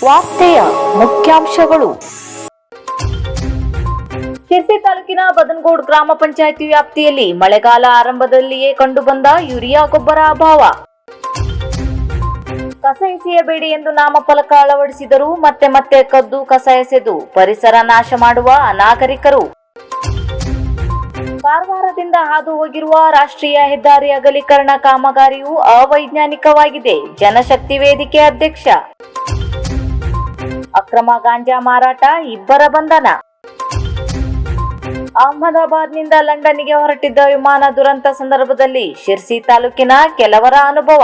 ವಾರ್ತೆಯ ಮುಖ್ಯಾಂಶಗಳು. ಶಿರ್ಸಿ ತಾಲೂಕಿನ ಬದನಗೋಡ್ ಗ್ರಾಮ ಪಂಚಾಯಿತಿ ವ್ಯಾಪ್ತಿಯಲ್ಲಿ ಮಳೆಗಾಲ ಆರಂಭದಲ್ಲಿಯೇ ಕಂಡುಬಂದ ಯೂರಿಯಾ ಗೊಬ್ಬರ ಅಭಾವ. ಕಸ ಎಸೆಯಬೇಡಿ ಎಂದು ನಾಮಫಲಕ ಅಳವಡಿಸಿದರೂ ಮತ್ತೆ ಮತ್ತೆ ಕದ್ದು ಕಸ ಎಸೆದು ಪರಿಸರ ನಾಶ ಮಾಡುವ ಅನಾಗರಿಕರು. ಕಾರವಾರದಿಂದ ಹಾದು ಹೋಗಿರುವ ರಾಷ್ಟ್ರೀಯ ಹೆದ್ದಾರಿ ಅಗಲೀಕರಣ ಕಾಮಗಾರಿಯು ಅವೈಜ್ಞಾನಿಕವಾಗಿದೆ. ಜನಶಕ್ತಿ ವೇದಿಕೆ ಅಧ್ಯಕ್ಷ. ಅಕ್ರಮ ಗಾಂಜಾ ಮಾರಾಟ, ಇಬ್ಬರ ಬಂಧನ. ಅಹಮದಾಬಾದ್ನಿಂದ ಲಂಡನ್ನಿಗೆ ಹೊರಟಿದ್ದ ವಿಮಾನ ದುರಂತ ಸಂದರ್ಭದಲ್ಲಿ ಶಿರ್ಸಿ ತಾಲೂಕಿನ ಕೆಲವರ ಅನುಭವ.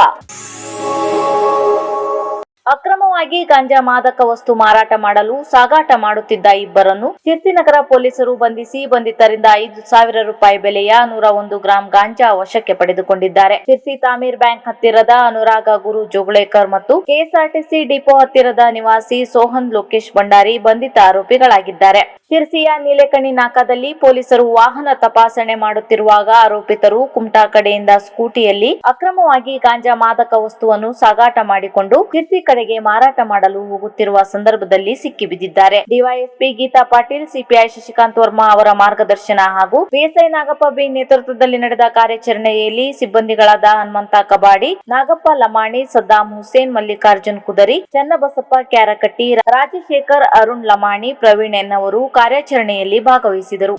ಅಕ್ರಮವಾಗಿ ಗಾಂಜಾ ಮಾದಕ ವಸ್ತು ಮಾರಾಟ ಮಾಡಲು ಸಾಗಾಟ ಮಾಡುತ್ತಿದ್ದ ಇಬ್ಬರನ್ನು ಶಿರ್ಸಿ ನಗರ ಪೊಲೀಸರು ಬಂಧಿಸಿ ಬಂಧಿತರಿಂದ 5,000 ರೂಪಾಯಿ ಬೆಲೆಯ 101 ಗ್ರಾಂ ಗಾಂಜಾ ವಶಕ್ಕೆ ಪಡೆದುಕೊಂಡಿದ್ದಾರೆ. ಶಿರ್ಸಿ ತಾಮೀರ್ ಬ್ಯಾಂಕ್ ಹತ್ತಿರದ ಅನುರಾಗ ಗುರು ಜೋಗುಳೇಕರ್ ಮತ್ತು ಕೆಎಸ್ಆರ್ಟಿಸಿ ಡಿಪೋ ಹತ್ತಿರದ ನಿವಾಸಿ ಸೋಹನ್ ಲೋಕೇಶ್ ಭಂಡಾರಿ ಬಂಧಿತ ಆರೋಪಿಗಳಾಗಿದ್ದಾರೆ. ಶಿರ್ಸಿಯ ನೀಲೇಕಣಿ ನಾಕಾದಲ್ಲಿ ಪೊಲೀಸರು ವಾಹನ ತಪಾಸಣೆ ಮಾಡುತ್ತಿರುವಾಗ ಆರೋಪಿತರು ಕುಮಟಾ ಕಡೆಯಿಂದ ಸ್ಕೂಟಿಯಲ್ಲಿ ಅಕ್ರಮವಾಗಿ ಗಾಂಜಾ ಮಾದಕ ವಸ್ತುವನ್ನು ಸಾಗಾಟ ಮಾಡಿಕೊಂಡು ಶಿರ್ಸಿ ಕಡೆಗೆ ಮಾರಾಟ ಮಾಡಲು ಹೋಗುತ್ತಿರುವ ಸಂದರ್ಭದಲ್ಲಿ ಸಿಕ್ಕಿಬಿದ್ದಿದ್ದಾರೆ. ಡಿವೈಎಸ್ಪಿ ಗೀತಾ ಪಾಟೀಲ್, ಸಿಪಿಐ ಶಶಿಕಾಂತ್ ವರ್ಮಾ ಅವರ ಮಾರ್ಗದರ್ಶನ ಹಾಗೂ ಪಿಎಸ್ಐ ನಾಗಪ್ಪ ಬಿ ನೇತೃತ್ವದಲ್ಲಿ ನಡೆದ ಕಾರ್ಯಾಚರಣೆಯಲ್ಲಿ ಸಿಬ್ಬಂದಿಗಳಾದ ಹನುಮಂತ ಕಬಾಡಿ, ನಾಗಪ್ಪ ಲಮಾಣಿ, ಸದ್ದಾಂ ಹುಸೇನ್, ಮಲ್ಲಿಕಾರ್ಜುನ್ ಕುದರಿ, ಚನ್ನಬಸಪ್ಪ ಕ್ಯಾರಕಟ್ಟಿ, ರಾಜಶೇಖರ್, ಅರುಣ್ ಲಮಾಣಿ, ಪ್ರವೀಣ್ ಎನ್ನವರು ಕಾರ್ಯಾಚರಣೆಯಲ್ಲಿ ಭಾಗವಹಿಸಿದರು.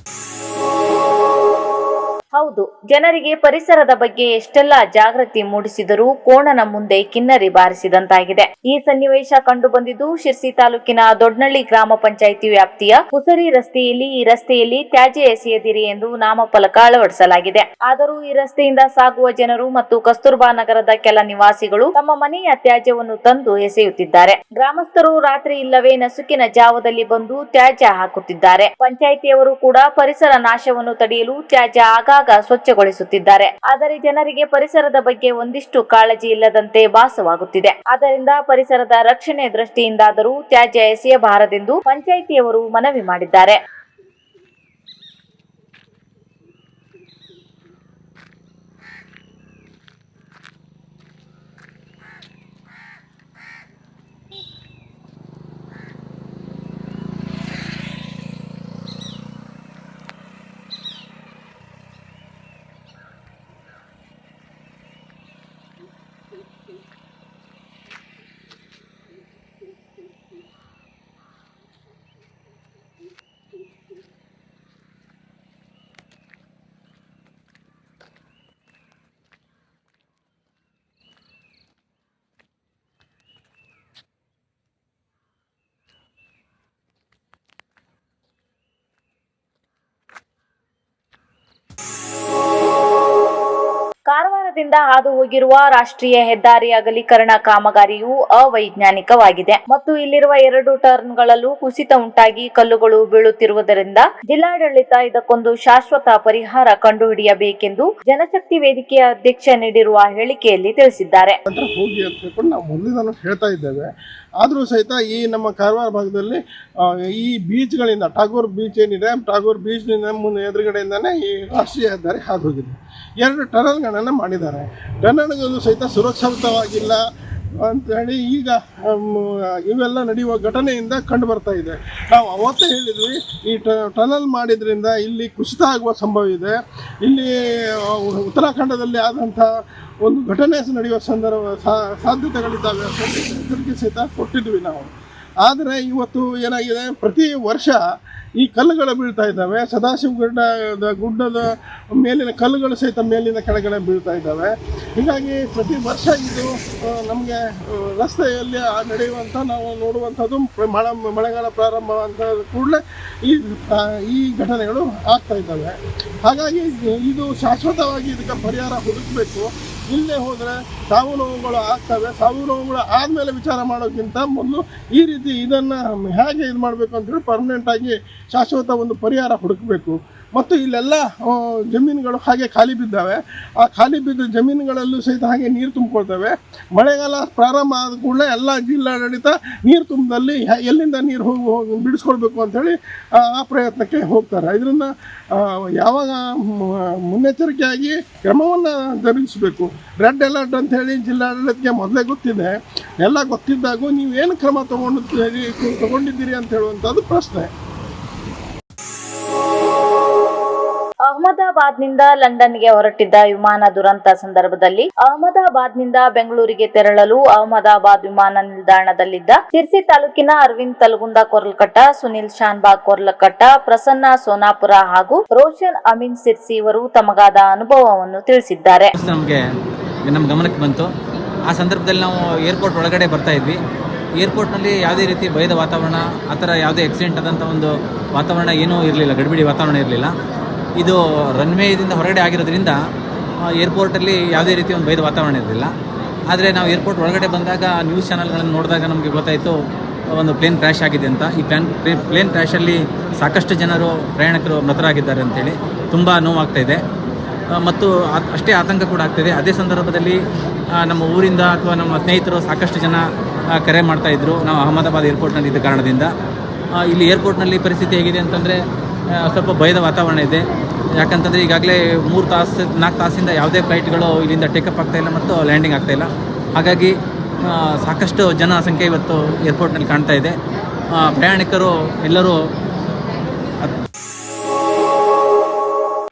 ಹೌದು, ಜನರಿಗೆ ಪರಿಸರದ ಬಗ್ಗೆ ಎಷ್ಟೆಲ್ಲ ಜಾಗೃತಿ ಮೂಡಿಸಿದರೂ ಕೋಣನ ಮುಂದೆ ಕಿನ್ನರಿ ಬಾರಿಸಿದಂತಾಗಿದೆ. ಈ ಸನ್ನಿವೇಶ ಕಂಡು ಬಂದಿದ್ದು ಶಿರ್ಸಿ ತಾಲೂಕಿನ ದೊಡ್ಡನಳ್ಳಿ ಗ್ರಾಮ ಪಂಚಾಯಿತಿ ವ್ಯಾಪ್ತಿಯ ಹುಸರಿ ರಸ್ತೆಯಲ್ಲಿ. ಈ ರಸ್ತೆಯಲ್ಲಿ ತ್ಯಾಜ್ಯ ಎಸೆಯದಿರಿ ಎಂದು ನಾಮಫಲಕ ಅಳವಡಿಸಲಾಗಿದೆ. ಆದರೂ ಈ ರಸ್ತೆಯಿಂದ ಸಾಗುವ ಜನರು ಮತ್ತು ಕಸ್ತೂರ್ಬಾ ನಗರದ ಕೆಲ ನಿವಾಸಿಗಳು ತಮ್ಮ ಮನೆಯ ತ್ಯಾಜ್ಯವನ್ನು ತಂದು ಎಸೆಯುತ್ತಿದ್ದಾರೆ. ಗ್ರಾಮಸ್ಥರು ರಾತ್ರಿ ಇಲ್ಲವೇ ನಸುಕಿನ ಜಾವದಲ್ಲಿ ಬಂದು ತ್ಯಾಜ್ಯ ಹಾಕುತ್ತಿದ್ದಾರೆ. ಪಂಚಾಯಿತಿಯವರು ಕೂಡ ಪರಿಸರ ನಾಶವನ್ನು ತಡೆಯಲು ತ್ಯಾಜ್ಯ ಆಗಾಗ ಸ್ವಚ್ಛಗೊಳಿಸುತ್ತಿದ್ದಾರೆ. ಆದರೆ ಜನರಿಗೆ ಪರಿಸರದ ಬಗ್ಗೆ ಒಂದಿಷ್ಟು ಕಾಳಜಿ ಇಲ್ಲದಂತೆ ಭಾಸವಾಗುತ್ತಿದೆ. ಆದ್ದರಿಂದ ಪರಿಸರದ ರಕ್ಷಣೆ ದೃಷ್ಟಿಯಿಂದಾದರೂ ತ್ಯಾಜ್ಯ ಎಸೆಯಬಾರದೆಂದು ಪಂಚಾಯಿತಿಯವರು ಮನವಿ ಮಾಡಿದ್ದಾರೆ. ಕಾರವಾರದಿಂದ ಹಾದು ಹೋಗಿರುವ ರಾಷ್ಟ್ರೀಯ ಹೆದ್ದಾರಿ ಅಗಲೀಕರಣ ಕಾಮಗಾರಿಯು ಅವೈಜ್ಞಾನಿಕವಾಗಿದೆ ಮತ್ತು ಇಲ್ಲಿರುವ 2 ಟರ್ನ್ಗಳಲ್ಲೂ ಕುಸಿತ ಉಂಟಾಗಿ ಕಲ್ಲುಗಳು ಬೀಳುತ್ತಿರುವುದರಿಂದ ಜಿಲ್ಲಾಡಳಿತ ಇದಕ್ಕೊಂದು ಶಾಶ್ವತ ಪರಿಹಾರ ಕಂಡುಹಿಡಿಯಬೇಕೆಂದು ಜನಶಕ್ತಿ ವೇದಿಕೆಯ ಅಧ್ಯಕ್ಷ ನೀಡಿರುವ ಹೇಳಿಕೆಯಲ್ಲಿ ತಿಳಿಸಿದ್ದಾರೆ. ಆದರೂ ಸಹಿತ ಈ ನಮ್ಮ ಕಾರವಾರ ಭಾಗದಲ್ಲಿ ಈ ಬೀಚ್ಗಳಿಂದ ಟಾಗೋರ್ ಬೀಚ್ ಏನಿದೆ, ಟಾಗೋರ್ ಬೀಚ್ನಿಂದ ಮುಂದೆ ಎದುರುಗಡೆಯಿಂದನೇ ಈ ರಾಷ್ಟ್ರೀಯ ಹೆದ್ದಾರಿ ಹಾದು ಹೋಗಿದೆ. 2 ಟನಲ್ಗಳನ್ನು ಮಾಡಿದ್ದಾರೆ. ಟನಲ್ಗಳು ಸಹಿತ ಸುರಕ್ಷಿತವಾಗಿಲ್ಲ ಅಂಥೇಳಿ ಈಗ ಇವೆಲ್ಲ ನಡೆಯುವ ಘಟನೆಯಿಂದ ಕಂಡು ಬರ್ತಾ ಇದೆ. ನಾವು ಅವತ್ತೇ ಹೇಳಿದ್ವಿ, ಈ ಟನಲ್ ಮಾಡಿದ್ರಿಂದ ಇಲ್ಲಿ ಕುಸಿತ ಆಗುವ ಸಂಭವ ಇದೆ. ಇಲ್ಲಿ ಉತ್ತರಾಖಂಡದಲ್ಲಿ ಆದಂಥ ಒಂದು ಘಟನೆ ನಡೆಯುವ ಸಾಧ್ಯತೆಗಳಿದ್ದಾವೆ ಅಂತ ಎಚ್ಚರಿಕೆ ಸಹಿತ ಕೊಟ್ಟಿದ್ವಿ ನಾವು. ಆದರೆ ಇವತ್ತು ಏನಾಗಿದೆ, ಪ್ರತಿ ವರ್ಷ ಈ ಕಲ್ಲುಗಳು ಬೀಳ್ತಾ ಇದ್ದಾವೆ. ಸದಾಶಿವ ಗುಡ್ಡದ ಮೇಲಿನ ಕಲ್ಲುಗಳು ಸಹಿತ ಮೇಲಿನ ಕೆಳಗಡೆ ಬೀಳ್ತಾ ಇದ್ದಾವೆ. ಹೀಗಾಗಿ ಪ್ರತಿ ವರ್ಷ ಇದು ನಮಗೆ ರಸ್ತೆಯಲ್ಲಿ ನಡೆಯುವಂಥ, ನಾವು ನೋಡುವಂಥದ್ದು ಮಳೆಗಾಲ ಪ್ರಾರಂಭ ಅಂತ ಕೂಡಲೇ ಈ ಘಟನೆಗಳು ಆಗ್ತಾ ಇದ್ದಾವೆ. ಹಾಗಾಗಿ ಇದು ಶಾಶ್ವತವಾಗಿ ಇದಕ್ಕೆ ಪರಿಹಾರ ಹುಡುಕಬೇಕು. ಇಲ್ಲೇ ಹೋದರೆ ಸಾವು ನೋವುಗಳು ಆಗ್ತವೆ. ಸಾವು ನೋವುಗಳು ಆದಮೇಲೆ ವಿಚಾರ ಮಾಡೋಕ್ಕಿಂತ ಮೊದಲು ಈ ರೀತಿ ಇದನ್ನು ಹೇಗೆ ಇದು ಮಾಡಬೇಕು ಅಂತೇಳಿ ಪರ್ಮನೆಂಟಾಗಿ ಶಾಶ್ವತ ಒಂದು ಪರಿಹಾರ ಹುಡುಕಬೇಕು. ಮತ್ತು ಇಲ್ಲೆಲ್ಲ ಜಮೀನುಗಳು ಹಾಗೆ ಖಾಲಿ ಬಿದ್ದಾವೆ. ಆ ಖಾಲಿ ಬಿದ್ದ ಜಮೀನುಗಳಲ್ಲೂ ಸಹಿತ ಹಾಗೆ ನೀರು ತುಂಬಿಕೊಳ್ತವೆ. ಮಳೆಗಾಲ ಪ್ರಾರಂಭ ಆದ ಕೂಡಲೇ ಎಲ್ಲ ಜಿಲ್ಲಾಡಳಿತ ನೀರು ತುಂಬದಲ್ಲಿ ಎಲ್ಲಿಂದ ನೀರು ಹೋಗಿ ಬಿಡಿಸ್ಕೊಳ್ಬೇಕು ಅಂಥೇಳಿ ಆ ಪ್ರಯತ್ನಕ್ಕೆ ಹೋಗ್ತಾರೆ. ಇದರಿಂದ ಯಾವಾಗ ಮುನ್ನೆಚ್ಚರಿಕೆಯಾಗಿ ಕ್ರಮವನ್ನು ಜರುಗಿಸಬೇಕು. ರೆಡ್ ಅಲರ್ಟ್ ಅಂತ ಹೇಳಿ ಜಿಲ್ಲಾಡಳಿತಕ್ಕೆ ಮೊದಲೇ ಗೊತ್ತಿದೆ. ಎಲ್ಲ ಗೊತ್ತಿದ್ದಾಗೂ ನೀವೇನು ಕ್ರಮ ತಗೊಂಡಿದ್ದೀರಿ ಅಂತ ಹೇಳುವಂಥದ್ದು ಪ್ರಶ್ನೆ. ಅಹಮದಾಬಾದ್ನಿಂದ ಲಂಡನ್ಗೆ ಹೊರಟಿದ್ದ ವಿಮಾನ ದುರಂತ ಸಂದರ್ಭದಲ್ಲಿ ಅಹಮದಾಬಾದ್ನಿಂದ ಬೆಂಗಳೂರಿಗೆ ತೆರಳಲು ಅಹಮದಾಬಾದ್ ವಿಮಾನ ನಿಲ್ದಾಣದಲ್ಲಿದ್ದ ಸಿರ್ಸಿ ತಾಲೂಕಿನ ಅರವಿಂದ್ ತಲಗುಂದ ಕೊರ್ಲಕಟ್ಟ, ಸುನಿಲ್ ಶಾನ್ಬಾಗ್ ಕೊರ್ಲಕಟ್ಟ, ಪ್ರಸನ್ನ ಸೋನಾಪುರ ಹಾಗೂ ರೋಷನ್ ಅಮೀನ್ ಸಿರ್ಸಿ ಇವರು ತಮಗಾದ ಅನುಭವವನ್ನು ತಿಳಿಸಿದ್ದಾರೆ. ನಮ್ಮ ಗಮನಕ್ಕೆ ಬಂತು. ಆ ಸಂದರ್ಭದಲ್ಲಿ ನಾವು ಏರ್ಪೋರ್ಟ್ ಒಳಗಡೆ ಬರ್ತಾ ಇದ್ವಿ. ಏರ್ಪೋರ್ಟ್ನಲ್ಲಿ ಯಾವುದೇ ರೀತಿ ಭಯದ ವಾತಾವರಣ, ಆ ಥರ ಯಾವುದೇ ಆಕ್ಸಿಡೆಂಟ್ ಆದಂಥ ಒಂದು ವಾತಾವರಣ ಏನೂ ಇರಲಿಲ್ಲ, ಗಡಿಬಿಡಿ ವಾತಾವರಣ ಇರಲಿಲ್ಲ. ಇದು ರನ್ವೇದಿಂದ ಹೊರಗಡೆ ಆಗಿರೋದ್ರಿಂದ ಏರ್ಪೋರ್ಟಲ್ಲಿ ಯಾವುದೇ ರೀತಿ ಒಂದು ಭಯದ ವಾತಾವರಣ ಇರಲಿಲ್ಲ. ಆದರೆ ನಾವು ಏರ್ಪೋರ್ಟ್ ಒಳಗಡೆ ಬಂದಾಗ ನ್ಯೂಸ್ ಚಾನಲ್ಗಳನ್ನು ನೋಡಿದಾಗ ನಮಗೆ ಗೊತ್ತಾಯಿತು ಒಂದು ಪ್ಲೇನ್ ಕ್ರ್ಯಾಶ್ ಆಗಿದೆ ಅಂತ. ಈ ಪ್ಲೇನ್ ಕ್ರ್ಯಾಶಲ್ಲಿ ಸಾಕಷ್ಟು ಜನರು ಪ್ರಯಾಣಿಕರು ಮೃತರಾಗಿದ್ದಾರೆ ಅಂಥೇಳಿ ತುಂಬ ನೋವಾಗ್ತಾಯಿದೆ ಮತ್ತು ಅಷ್ಟೇ ಆತಂಕ ಕೂಡ ಆಗ್ತಾಯಿದೆ. ಅದೇ ಸಂದರ್ಭದಲ್ಲಿ ನಮ್ಮ ಊರಿಂದ ಅಥವಾ ನಮ್ಮ ಸ್ನೇಹಿತರು ಸಾಕಷ್ಟು ಜನ ಕರೆ ಮಾಡ್ತಾಯಿದ್ರು ನಾವು ಅಹಮದಾಬಾದ್ ಏರ್ಪೋರ್ಟ್ನಲ್ಲಿ ಇದ್ದ ಕಾರಣದಿಂದ. ಇಲ್ಲಿ ಏರ್ಪೋರ್ಟ್ನಲ್ಲಿ ಪರಿಸ್ಥಿತಿ ಹೇಗಿದೆ ಅಂತಂದರೆ ಸ್ವಲ್ಪ ಭಯದ ವಾತಾವರಣ ಇದೆ. ಯಾಕಂತಂದರೆ ಈಗಾಗಲೇ 4 ತಾಸಿಂದ ಯಾವುದೇ ಫ್ಲೈಟ್ಗಳು ಇಲ್ಲಿಂದ ಟೇಕಪ್ ಆಗ್ತಾಯಿಲ್ಲ ಮತ್ತು ಲ್ಯಾಂಡಿಂಗ್ ಆಗ್ತಾಯಿಲ್ಲ. ಹಾಗಾಗಿ ಸಾಕಷ್ಟು ಜನ ಸಂಖ್ಯೆ ಇವತ್ತು ಏರ್ಪೋರ್ಟ್ನಲ್ಲಿ ಕಾಣ್ತಾ ಇದೆ. ಪ್ರಯಾಣಿಕರು ಎಲ್ಲರೂ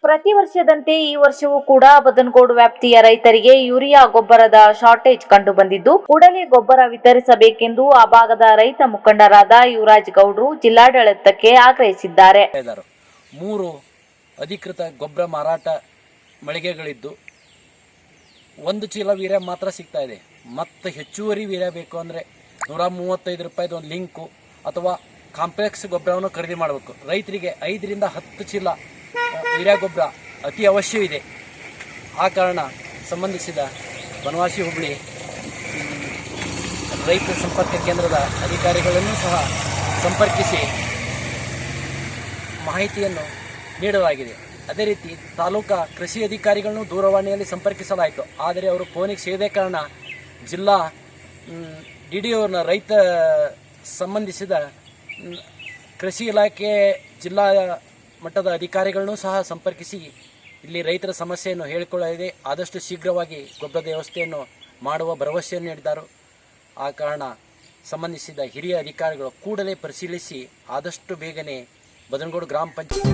ಪ್ರತಿ ವರ್ಷದಂತೆ ಈ ವರ್ಷವೂ ಕೂಡ ಬದನಗೋಡು ವ್ಯಾಪ್ತಿಯ ರೈತರಿಗೆ ಯೂರಿಯಾ ಗೊಬ್ಬರದ ಶಾರ್ಟೇಜ್ ಕಂಡು ಬಂದಿದ್ದು, ಕೂಡಲೇ ಗೊಬ್ಬರ ವಿತರಿಸಬೇಕೆಂದು ಆ ಭಾಗದ ರೈತ ಮುಖಂಡರಾದ ಯುವರಾಜ್ ಗೌಡ್ರು ಜಿಲ್ಲಾಡಳಿತಕ್ಕೆ ಆಗ್ರಹಿಸಿದ್ದಾರೆ. 3 ಅಧಿಕೃತ ಗೊಬ್ಬರ ಮಾರಾಟ ಮಳಿಗೆಗಳಿದ್ದು 1 ಚೀಲ ವೀರ್ಯ ಮಾತ್ರ ಸಿಗ್ತಾ ಇದೆ. ಮತ್ತು ಹೆಚ್ಚುವರಿ ವೀರ್ಯ ಬೇಕು ಅಂದರೆ 135 ರೂಪಾಯಿದು ಒಂದು ಲಿಂಕು ಅಥವಾ ಕಾಂಪ್ಲೆಕ್ಸ್ ಗೊಬ್ಬರವನ್ನು ಖರೀದಿ ಮಾಡಬೇಕು. ರೈತರಿಗೆ 5 ರಿಂದ 10 ಚೀಲ ವೀರ್ಯ ಗೊಬ್ಬರ ಅತಿ ಅವಶ್ಯವಿದೆ. ಆ ಕಾರಣ ಸಂಬಂಧಿಸಿದ ಬನವಾಸಿ ಹುಬ್ಬಳ್ಳಿ ರೈತ ಸಂಪರ್ಕ ಕೇಂದ್ರದ ಅಧಿಕಾರಿಗಳನ್ನು ಸಹ ಸಂಪರ್ಕಿಸಿ ಮಾಹಿತಿಯನ್ನು ನೀಡಲಾಗಿದೆ. ಅದೇ ರೀತಿ ತಾಲೂಕಾ ಕೃಷಿ ಅಧಿಕಾರಿಗಳನ್ನು ದೂರವಾಣಿಯಲ್ಲಿ ಸಂಪರ್ಕಿಸಲಾಯಿತು. ಆದರೆ ಅವರು ಫೋನಿಗೆ ಸೇರಿದ ಕಾರಣ ಜಿಲ್ಲಾ DDOನ ರೈತ ಸಂಬಂಧಿಸಿದ ಕೃಷಿ ಇಲಾಖೆ ಜಿಲ್ಲಾ ಮಟ್ಟದ ಅಧಿಕಾರಿಗಳನ್ನು ಸಹ ಸಂಪರ್ಕಿಸಿ ಇಲ್ಲಿ ರೈತರ ಸಮಸ್ಯೆಯನ್ನು ಹೇಳಿಕೊಳ್ಳಲಿದೆ. ಆದಷ್ಟು ಶೀಘ್ರವಾಗಿ ಗೊಬ್ಬರದ ವ್ಯವಸ್ಥೆಯನ್ನು ಮಾಡುವ ಭರವಸೆಯನ್ನು ನೀಡಿದ್ದಾರೆ. ಆ ಕಾರಣ ಸಂಬಂಧಿಸಿದ ಹಿರಿಯ ಅಧಿಕಾರಿಗಳು ಕೂಡಲೇ ಪರಿಶೀಲಿಸಿ ಆದಷ್ಟು ಬೇಗನೆ ಬದನಗೋಡು ಗ್ರಾಮ ಪಂಚಾಯತ್